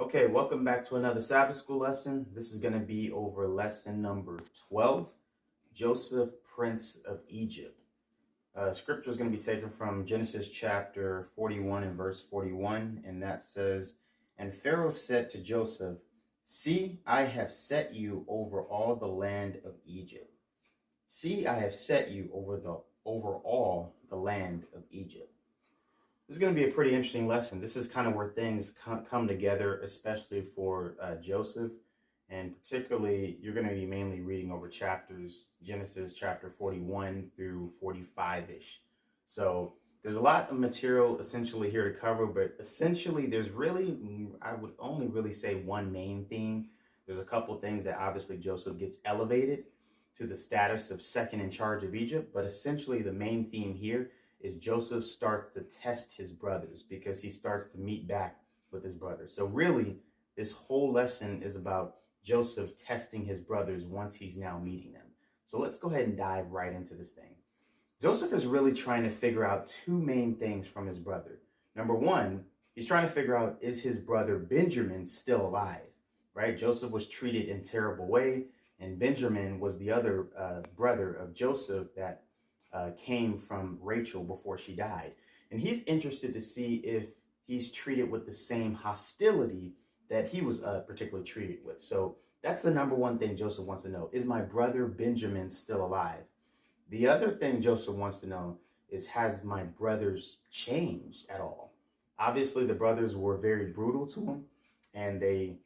Okay, welcome back to another Sabbath School lesson. This is going to be over lesson number 12, Joseph, Prince of Egypt. Scripture is going to be taken from Genesis chapter 41 and verse 41, and that says, "And Pharaoh said to Joseph, 'See, I have set you over all the land of Egypt. See, I have set you over all the land of Egypt.'" This is going to be a pretty interesting lesson. This is kind of where things come together, especially for Joseph. And particularly, you're going to be mainly reading over Genesis chapter 41 through 45-ish. So there's a lot of material essentially here to cover, but essentially there's really, I would only really say one main theme. There's a couple things that obviously Joseph gets elevated to the status of second in charge of Egypt, but essentially the main theme here is Joseph starts to test his brothers because he starts to meet back with his brothers. So really, this whole lesson is about Joseph testing his brothers once he's now meeting them. So let's go ahead and dive right into this thing. Joseph is really trying to figure out two main things from his brother. Number one, he's trying to figure out, is his brother Benjamin still alive? Right? Joseph was treated in a terrible way, and Benjamin was the other brother of Joseph that came from Rachel before she died. And he's interested to see if he's treated with the same hostility that he was particularly treated with. So that's the number one thing Joseph wants to know. Is my brother Benjamin still alive? The other thing Joseph wants to know is, has my brothers changed at all? Obviously, the brothers were very brutal to him, and they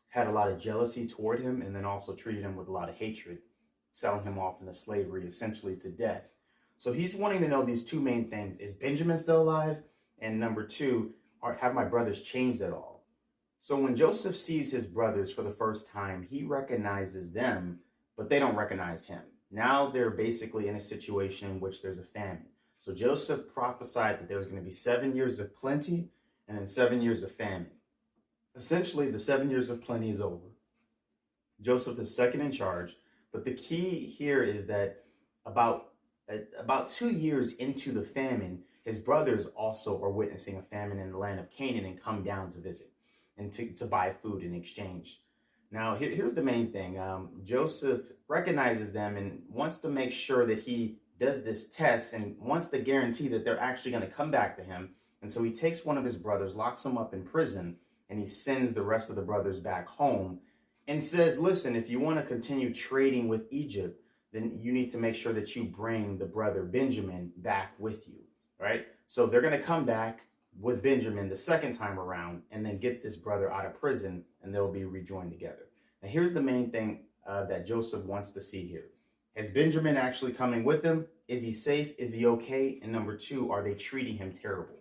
had a lot of jealousy toward him, and then also treated him with a lot of hatred, selling him off into slavery, essentially to death. So he's wanting to know these two main things. Is Benjamin still alive? And number two, have my brothers changed at all? So when Joseph sees his brothers for the first time, he recognizes them, but they don't recognize him. Now they're basically in a situation in which there's a famine. So Joseph prophesied that there was going to be 7 years of plenty and then 7 years of famine. Essentially, the 7 years of plenty is over. Joseph is second in charge. But the key here is that about 2 years into the famine, his brothers also are witnessing a famine in the land of Canaan and come down to visit and to buy food in exchange. Now, here's the main thing. Joseph recognizes them and wants to make sure that he does this test and wants to guarantee that they're actually going to come back to him. And so he takes one of his brothers, locks him up in prison, and he sends the rest of the brothers back home and says, listen, if you want to continue trading with Egypt, then you need to make sure that you bring the brother Benjamin back with you, right? So they're going to come back with Benjamin the second time around and then get this brother out of prison, and they'll be rejoined together. Now, here's the main thing that Joseph wants to see here. Is Benjamin actually coming with him? Is he safe? Is he okay? And number two, are they treating him terrible?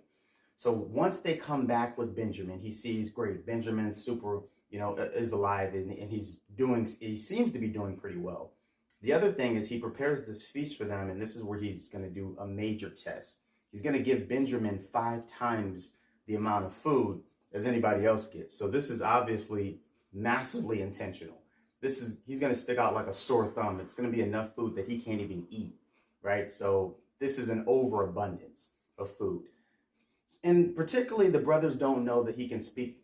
So once they come back with Benjamin, he sees, great, Benjamin's super, is alive, and he seems to be doing pretty well. The other thing is he prepares this feast for them, and this is where he's going to do a major test. He's going to give Benjamin 5 times the amount of food as anybody else gets. So this is obviously massively intentional. He's going to stick out like a sore thumb. It's going to be enough food that he can't even eat, right? So this is an overabundance of food. And particularly the brothers don't know that he can speak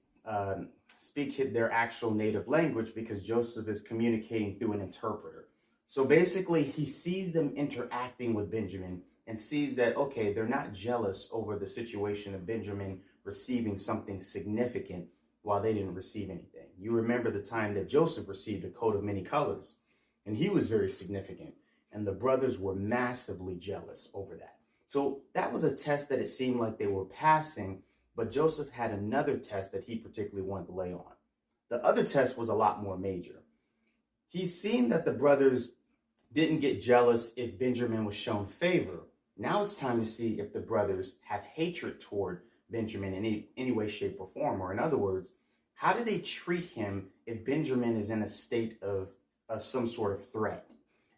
their actual native language because Joseph is communicating through an interpreter. So basically he sees them interacting with Benjamin and sees that, okay, they're not jealous over the situation of Benjamin receiving something significant while they didn't receive anything. You remember the time that Joseph received a coat of many colors, and he was very significant, and the brothers were massively jealous over that. So that was a test that it seemed like they were passing, but Joseph had another test that he particularly wanted to lay on. The other test was a lot more major. He's seen that the brothers didn't get jealous if Benjamin was shown favor. Now it's time to see if the brothers have hatred toward Benjamin in any way, shape, or form. Or in other words, how do they treat him if Benjamin is in a state of some sort of threat?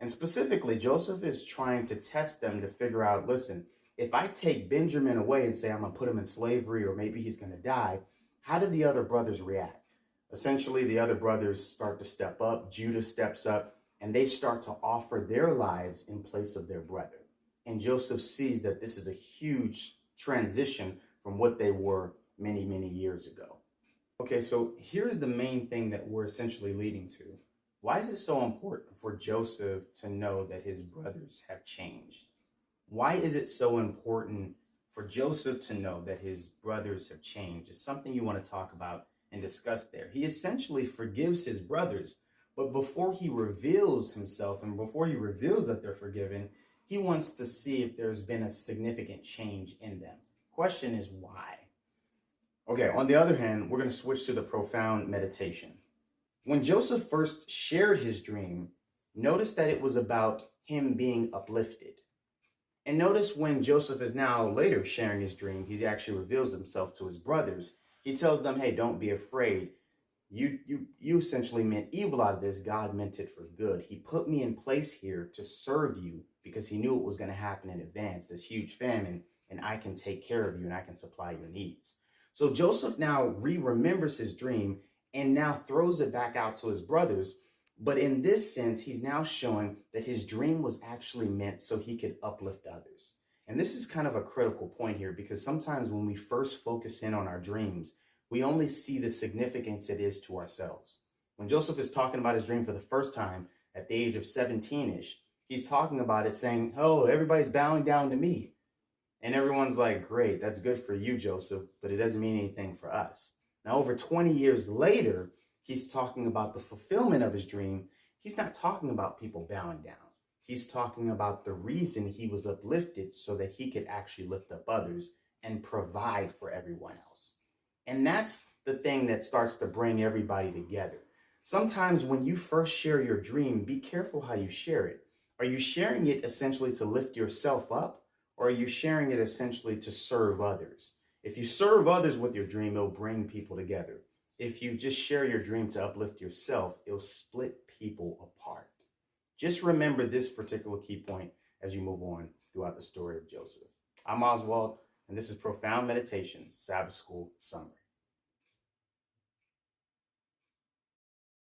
And specifically, Joseph is trying to test them to figure out, listen, if I take Benjamin away and say I'm going to put him in slavery or maybe he's going to die, how do the other brothers react? Essentially, the other brothers start to step up. Judah steps up, and they start to offer their lives in place of their brother. And Joseph sees that this is a huge transition from what they were many, many years ago. Okay, so here's the main thing that we're essentially leading to. Why is it so important for Joseph to know that his brothers have changed? Why is it so important for Joseph to know that his brothers have changed? It's something you want to talk about and discuss there. He essentially forgives his brothers, but before he reveals himself and before he reveals that they're forgiven, he wants to see if there's been a significant change in them. Question is why? Okay, on the other hand, we're going to switch to the profound meditation. When Joseph first shared his dream, notice that it was about him being uplifted. And notice when Joseph is now later sharing his dream, he actually reveals himself to his brothers. He tells them, hey, don't be afraid. You essentially meant evil out of this. God meant it for good. He put me in place here to serve you because he knew it was going to happen in advance, this huge famine, and I can take care of you and I can supply your needs. So Joseph now remembers his dream and now throws it back out to his brothers. But in this sense, he's now showing that his dream was actually meant so he could uplift others. And this is kind of a critical point here, because sometimes when we first focus in on our dreams, we only see the significance it is to ourselves. When Joseph is talking about his dream for the first time at the age of 17-ish, he's talking about it saying, oh, everybody's bowing down to me. And everyone's like, great, that's good for you, Joseph, but it doesn't mean anything for us. Now, over 20 years later, he's talking about the fulfillment of his dream. He's not talking about people bowing down. He's talking about the reason he was uplifted so that he could actually lift up others and provide for everyone else. And that's the thing that starts to bring everybody together. Sometimes when you first share your dream, be careful how you share it. Are you sharing it essentially to lift yourself up, or are you sharing it essentially to serve others? If you serve others with your dream, it'll bring people together. If you just share your dream to uplift yourself, it'll split people apart. Just remember this particular key point as you move on throughout the story of Joseph. I'm Oswald, and this is Profound Meditations, Sabbath School Summary.